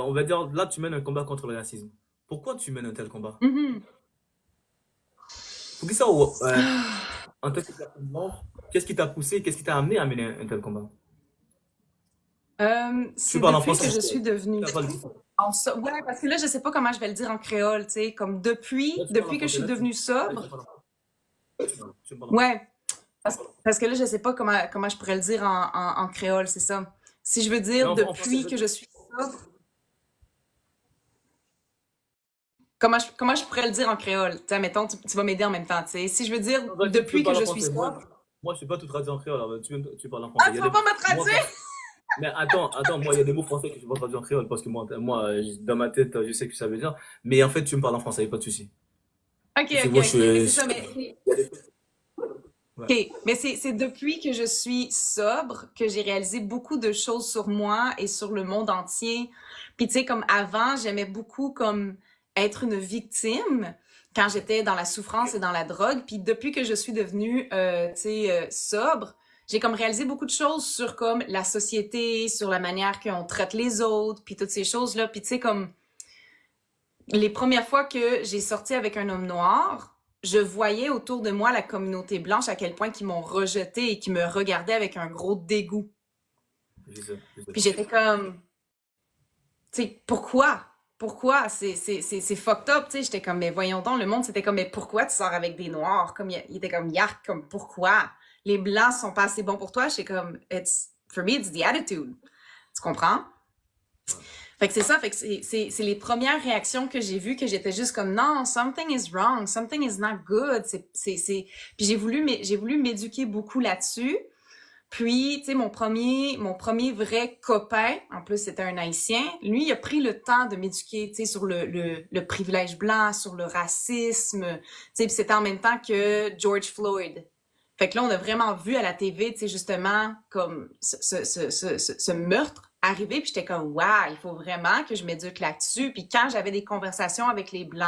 On va dire, là, tu mènes un combat contre le racisme. Pourquoi tu mènes un tel combat? Mhm. Pour que ça, en tant que personne blanche, qu'est-ce qui t'a poussé, qu'est-ce qui t'a amené à mener un tel combat? Tu C'est parles en depuis que français. je suis devenue Tu parles en français. ouais, parce que là, je sais pas comment je vais le dire en créole, tu sais, comme Là, tu parles en depuis que je français. suis devenue Là, tu sobre. parles en français. Tu parles en français. Ouais, parce que là, je sais pas comment je pourrais le dire en créole, c'est ça. Si je veux Mais dire en français, depuis que je suis sobre, comment je pourrais le dire en créole? Tu sais, mettons, tu vas m'aider en même temps, tu sais. Si je veux dire non, vas-y, tu peux depuis que parler en je suis français. sobre. Moi, je suis pas tout traduit en créole. Alors, tu parles en français. Ah, Il y tu a vas des, pas me moi, traduire? mais attends, moi, il y a des mots français que je ne peux pas traduire en créole parce que dans ma tête, je sais ce que ça veut dire. Mais en fait, tu me parles en français, il n'y a pas de souci. Ok, Parce que ok, moi, ok, mais c'est ça, mais ouais. OK, mais c'est depuis que je suis sobre que j'ai réalisé beaucoup de choses sur moi et sur le monde entier. Puis tu sais, comme avant, j'aimais beaucoup comme être une victime quand j'étais dans la souffrance et dans la drogue. Puis depuis que je suis devenue, tu sais, sobre, j'ai comme réalisé beaucoup de choses sur comme la société, sur la manière qu'on traite les autres, puis toutes ces choses-là. Puis tu sais, comme les premières fois que j'ai sorti avec un homme noir, je voyais autour de moi la communauté blanche à quel point qu'ils m'ont rejeté et qu'ils me regardaient avec un gros dégoût. Je sais, je sais. Puis j'étais comme, tu sais, pourquoi? Pourquoi? C'est fucked up, tu sais. J'étais comme, mais voyons donc, le monde, c'était comme, mais pourquoi tu sors avec des noirs? Comme, il était comme, yark, comme, pourquoi? Les blancs sont pas assez bons pour toi. J'étais comme, for me, it's the attitude. Tu comprends? Ouais. Fait que c'est ça, fait que c'est les premières réactions que j'ai vues que j'étais juste comme non, something is wrong, something is not good. Puis j'ai voulu m'éduquer beaucoup là-dessus. Puis, tu sais, mon premier vrai copain, en plus c'était un Haïtien, lui, il a pris le temps de m'éduquer, tu sais, sur le privilège blanc, sur le racisme, tu sais, puis c'était en même temps que George Floyd. Fait que là, on a vraiment vu à la TV, tu sais, justement, comme ce meurtre arriver, puis j'étais comme, waouh, il faut vraiment que je m'éduque là-dessus. Puis quand j'avais des conversations avec les Blancs,